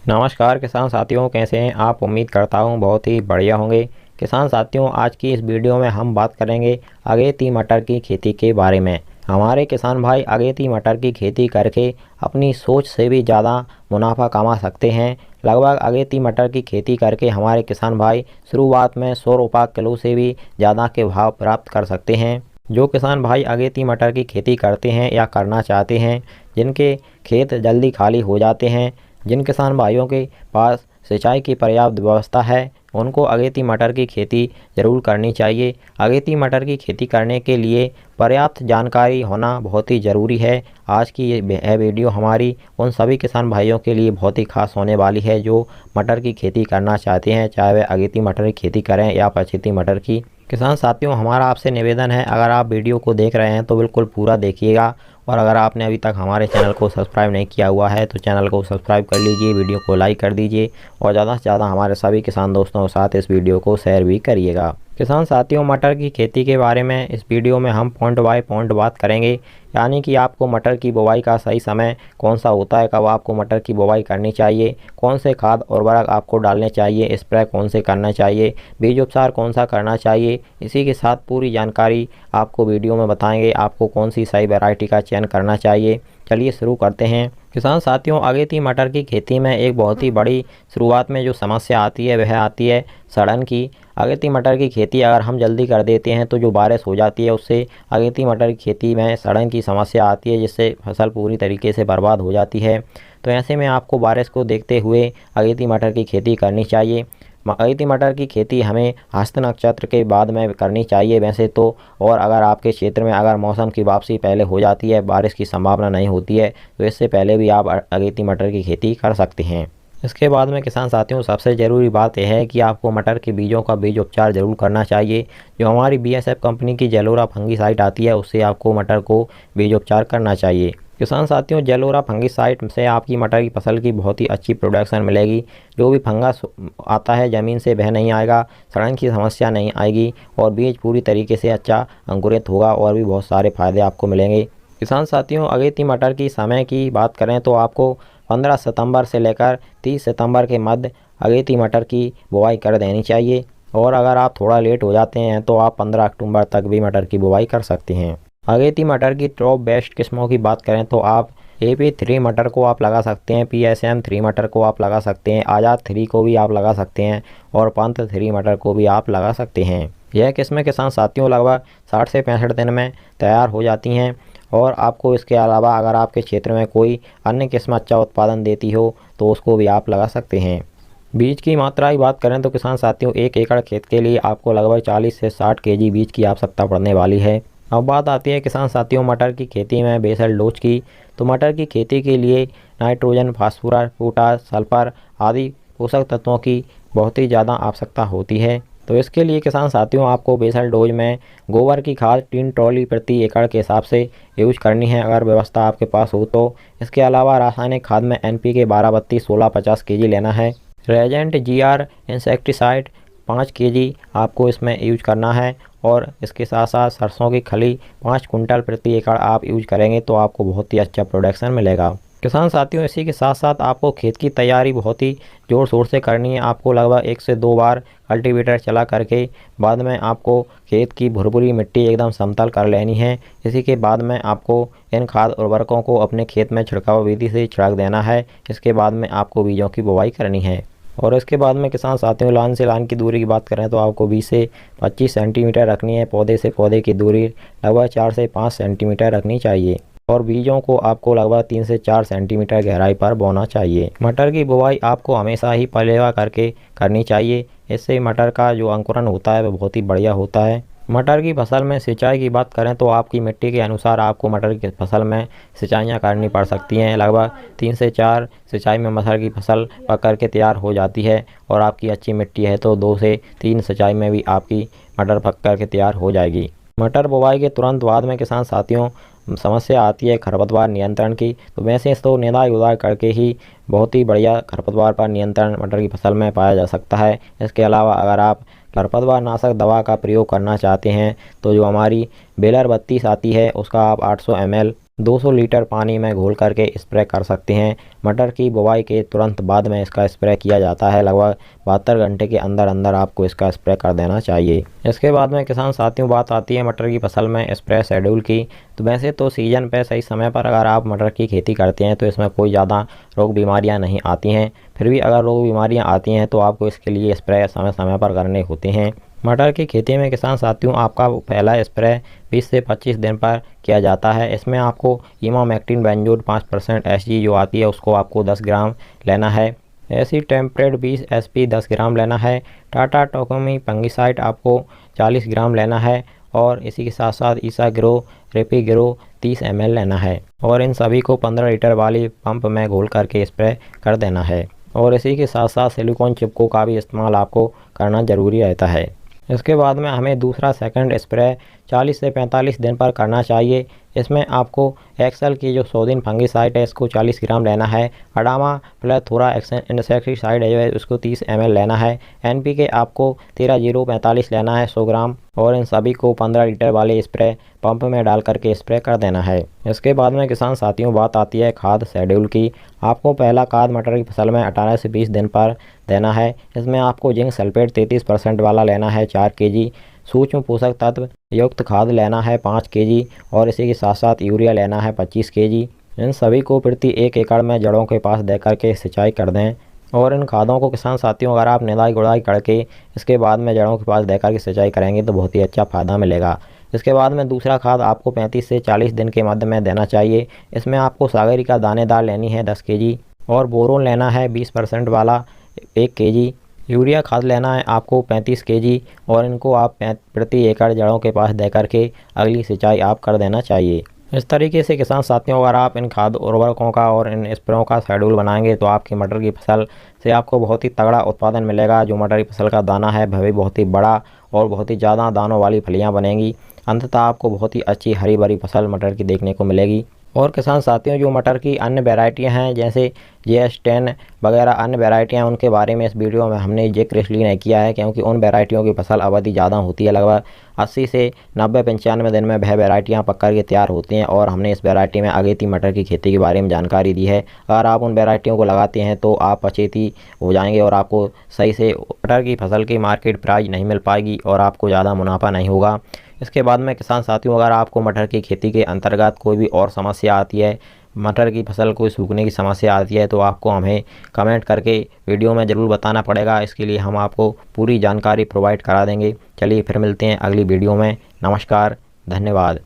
नमस्कार किसान साथियों, कैसे हैं आप। उम्मीद करता हूं बहुत ही बढ़िया होंगे। किसान साथियों, आज की इस वीडियो में हम बात करेंगे अगेती मटर की खेती के बारे में। हमारे किसान भाई अगेती मटर की खेती करके अपनी सोच से भी ज़्यादा मुनाफा कमा सकते हैं। लगभग अगेती मटर की खेती करके हमारे किसान भाई शुरुआत में 100 रुपये किलो से भी ज़्यादा के भाव प्राप्त कर सकते हैं। जो किसान भाई अगेती मटर की खेती करते हैं या करना चाहते हैं, जिनके खेत जल्दी खाली हो जाते हैं, जिन किसान भाइयों के पास सिंचाई की पर्याप्त व्यवस्था है, उनको अगेती मटर की खेती ज़रूर करनी चाहिए। अगेती मटर की खेती करने के लिए पर्याप्त जानकारी होना बहुत ही ज़रूरी है। आज की ये वीडियो हमारी उन सभी किसान भाइयों के लिए बहुत ही खास होने वाली है जो मटर की खेती करना चाहते हैं, चाहे वे अगेती मटर की खेती करें या पछेती मटर की। किसान साथियों, हमारा आपसे निवेदन है, अगर आप वीडियो को देख रहे हैं तो बिल्कुल पूरा देखिएगा, और अगर आपने अभी तक हमारे चैनल को सब्सक्राइब नहीं किया हुआ है तो चैनल को सब्सक्राइब कर लीजिए, वीडियो को लाइक कर दीजिए और ज़्यादा से ज़्यादा हमारे सभी किसान दोस्तों के साथ इस वीडियो को शेयर भी करिएगा। किसान साथियों, मटर की खेती के बारे में इस वीडियो में हम पॉइंट बाय पॉइंट बात करेंगे, यानी कि आपको मटर की बुवाई का सही समय कौन सा होता है, कब आपको मटर की बुवाई करनी चाहिए, कौन से खाद उर्वरक आपको डालने चाहिए, स्प्रे कौन से करना चाहिए, बीज उपचार कौन सा करना चाहिए। इसी के साथ पूरी जानकारी आपको वीडियो में बताएंगे, आपको कौन सी सही वैरायटी का चयन करना चाहिए। चलिए शुरू करते हैं। किसान साथियों, अगेती मटर की खेती में एक बहुत ही बड़ी शुरुआत में जो समस्या आती है वह आती है सड़न की। अगेती मटर की खेती अगर हम जल्दी कर देते हैं तो जो बारिश हो जाती है उससे अगेती मटर की खेती में सड़न की समस्या आती है, जिससे फसल पूरी तरीके से बर्बाद हो जाती है। तो ऐसे में आपको बारिश को देखते हुए अगेती मटर की खेती करनी चाहिए। अगेती मटर की खेती हमें हस्त नक्षत्र के बाद में करनी चाहिए वैसे तो, और अगर आपके क्षेत्र में अगर मौसम की वापसी पहले हो जाती है, बारिश की संभावना नहीं होती है, तो इससे पहले भी आप अगेती मटर की खेती कर सकते हैं। इसके बाद में किसान साथियों, सबसे ज़रूरी बात यह है कि आपको मटर के बीजों का बीज उपचार ज़रूर करना चाहिए। जो हमारी BSF कंपनी की जेलोरा फंगीसाइड आती है, उससे आपको मटर को बीज उपचार करना चाहिए। किसान साथियों, जेलोरा फंगीसाइड से आपकी मटर की फसल की बहुत ही अच्छी प्रोडक्शन मिलेगी। जो भी फंगस आता है ज़मीन से वह नहीं आएगा, सड़न की समस्या नहीं आएगी और बीज पूरी तरीके से अच्छा अंकुरित होगा और भी बहुत सारे फायदे आपको मिलेंगे। किसान साथियों, अगेती मटर की समय की बात करें तो आपको 15 सितंबर से लेकर 30 सितंबर के मध्य अगेती मटर की बुवाई कर देनी चाहिए, और अगर आप थोड़ा लेट हो जाते हैं तो आप 15 अक्टूबर तक भी मटर की बुवाई कर सकते हैं। अगेती मटर की टॉप बेस्ट किस्मों की बात करें तो आप AP3 मटर को आप लगा सकते हैं, PSM3 मटर को आप लगा सकते हैं, आज़ाद 3 को भी आप लगा सकते हैं और पंत 3 मटर को भी आप लगा सकते हैं। यह किस्में किसान साथियों लगभग 60 से 65 दिन में तैयार हो जाती हैं, और आपको इसके अलावा अगर आपके क्षेत्र में कोई अन्य किस्म अच्छा उत्पादन देती हो तो उसको भी आप लगा सकते हैं। बीज की मात्रा की बात करें तो किसान साथियों, 1 एकड़ खेत के लिए आपको लगभग 40 से 60 kg बीज की आवश्यकता पड़ने वाली है। अब बात आती है किसान साथियों मटर की खेती में बेसल डोज की। तो मटर की खेती के लिए नाइट्रोजन, फास्फोरस, पोटास, सल्फर आदि पोषक तत्वों की बहुत ही ज़्यादा आवश्यकता होती है। तो इसके लिए किसान साथियों आपको बेसल डोज में गोबर की खाद 3 ट्रॉली प्रति एकड़ के हिसाब से यूज करनी है, अगर व्यवस्था आपके पास हो तो। इसके अलावा रासायनिक खाद में NPK 12-32-16-50 kg लेना है। रेजेंट GR इंसेक्टिसाइड 5 kg आपको इसमें यूज करना है, और इसके साथ साथ सरसों की खली 5 कुंटल प्रति एकड़ आप यूज करेंगे तो आपको बहुत ही अच्छा प्रोडक्शन मिलेगा। किसान साथियों, इसी के साथ साथ आपको खेत की तैयारी बहुत ही ज़ोर शोर से करनी है। आपको लगभग 1 से 2 बार कल्टीवेटर चला करके बाद में आपको खेत की भुरभुरी मिट्टी एकदम समतल कर लेनी है। इसी के बाद में आपको इन खाद उर्वरकों को अपने खेत में छिड़काव विधि से छिड़क देना है। इसके बाद में आपको बीजों की बुवाई करनी है, और इसके बाद में किसान साथियों लाइन से लाइन की दूरी की बात करें तो आपको 20 से 25 सेंटीमीटर रखनी है। पौधे से पौधे की दूरी लगभग 4 से 5 सेंटीमीटर रखनी चाहिए, और बीजों को आपको लगभग 3 से 4 सेंटीमीटर गहराई पर बोना चाहिए। मटर की बुवाई आपको हमेशा ही पलेवा करके करनी चाहिए, इससे मटर का जो अंकुरण होता है वह बहुत ही बढ़िया होता है। मटर की फसल में सिंचाई की बात करें तो आपकी मिट्टी के अनुसार आपको मटर की फसल में सिंचाइयाँ करनी पड़ सकती हैं। लगभग 3 से 4 सिंचाई में मटर की फसल पक कर के तैयार हो जाती है, और आपकी अच्छी मिट्टी है तो 2 से 3 सिंचाई में भी आपकी मटर पक कर के तैयार हो जाएगी। मटर बुवाई के तुरंत बाद में किसान साथियों समस्या आती है खरपतवार नियंत्रण की। तो वैसे तो निदाई गुदाई करके ही बहुत ही बढ़िया खरपतवार पर नियंत्रण मटर की फसल में पाया जा सकता है। इसके अलावा अगर आप खरपतवार नाशक दवा का प्रयोग करना चाहते हैं तो जो हमारी बेलर 32 आती है उसका आप 800 ml 200 लीटर पानी में घोल करके स्प्रे कर सकते हैं। मटर की बुवाई के तुरंत बाद में इसका स्प्रे किया जाता है। लगभग 72 घंटे के अंदर अंदर आपको इसका स्प्रे कर देना चाहिए। इसके बाद में किसान साथियों बात आती है मटर की फसल में स्प्रे शेड्यूल की। तो वैसे तो सीजन पे सही समय पर अगर आप मटर की खेती करते हैं तो इसमें कोई ज़्यादा रोग बीमारियां नहीं आती हैं। फिर भी अगर रोग बीमारियां आती हैं तो आपको इसके लिए स्प्रे समय समय पर करने होते हैं। मटर की खेती में किसान साथियों आपका पहला स्प्रे 20 से 25 दिन पर किया जाता है। इसमें आपको इमामेक्टिन बेंजोएट 5% SG जो आती है उसको आपको 10 ग्राम लेना है। एसी टेम्परेट 20 SP 10 ग्राम लेना है। टाटा टोकोमी फंगिसाइड आपको 40 ग्राम लेना है। और इसी के साथ साथ ईसा ग्रो रेपी ग्रो 30 ml लेना है। और इन सभी को 15 लीटर वाली पंप में घोल करके स्प्रे कर देना है। और इसी के साथ साथ सिलिकॉन चिपको का भी इस्तेमाल आपको करना ज़रूरी रहता है। इसके बाद में हमें दूसरा सेकंड स्प्रे 40 से 45 दिन पर करना चाहिए। इसमें आपको एक्सेल की जो 100 दिन फंगिसाइड है इसको 40 ग्राम लेना है। अडामा प्लेथोरा इंसेक्टिसाइड है उसको 30 ml लेना है। NPK आपको 13045 लेना है 100 ग्राम। और इन सभी को 15 लीटर वाले स्प्रे पंप में डाल करके स्प्रे कर देना है। इसके बाद में किसान साथियों बात आती है खाद शेड्यूल की। आपको पहला खाद मटर की फसल में 18 से 20 दिन पर देना है। इसमें आपको जिंक सल्फेट 33% वाला लेना है 4 kg। सूक्ष्म पोषक तत्व युक्त खाद लेना है 5 kg। और इसी के साथ साथ यूरिया लेना है 25 kg। इन सभी को प्रति 1 एकड़ में जड़ों के पास दे करके सिंचाई कर दें। और इन खादों को किसान साथियों अगर आप निदाई गुड़ाई करके इसके बाद में जड़ों के पास दे करके सिंचाई करेंगे तो बहुत ही अच्छा फ़ायदा मिलेगा। इसके बाद में दूसरा खाद आपको 35 से 40 दिन के मध्य में देना चाहिए। इसमें आपको सागरी का दानेदार लेनी है 10 kg। और बोरोन लेना है 20% वाला 1 kg। यूरिया खाद लेना है आपको 35 kg। और इनको आप प्रति एकड़ जड़ों के पास दे करके अगली सिंचाई आप कर देना चाहिए। इस तरीके से किसान साथियों अगर आप इन खाद उर्वरकों का और इन स्प्रेयों का शेड्यूल बनाएंगे तो आपकी मटर की फसल से आपको बहुत ही तगड़ा उत्पादन मिलेगा। जो मटर की फसल का दाना है वह भी बहुत ही बड़ा और बहुत ही ज़्यादा दानों वाली फलियाँ बनेंगी। अंततः आपको बहुत ही अच्छी हरी भरी फसल मटर की देखने को मिलेगी। और किसान साथियों जो मटर की अन्य वैरायटियां हैं जैसे GS10 वगैरह अन्य वैरायटियां हैं उनके बारे में इस वीडियो में हमने जिक्र इसलिए नहीं किया है क्योंकि उन वैरायटियों की फसल अवधि ज़्यादा होती है। लगभग 80 से 90-95 दिन में वह वैरायटियाँ पक कर के तैयार होती हैं। और हमने इस वैरायटी में अगेती मटर की खेती के बारे में जानकारी दी है। अगर आप उन वैरायटियों को लगाते हैं तो आप अचेती हो जाएंगे और आपको सही से मटर की फसल की मार्केट प्राइस नहीं मिल पाएगी और आपको ज़्यादा मुनाफा नहीं होगा। इसके बाद में किसान साथियों अगर आपको मटर की खेती के अंतर्गत कोई भी और समस्या आती है, मटर की फसल को सूखने की समस्या आती है तो आपको हमें कमेंट करके वीडियो में ज़रूर बताना पड़ेगा। इसके लिए हम आपको पूरी जानकारी प्रोवाइड करा देंगे। चलिए फिर मिलते हैं अगली वीडियो में। नमस्कार, धन्यवाद।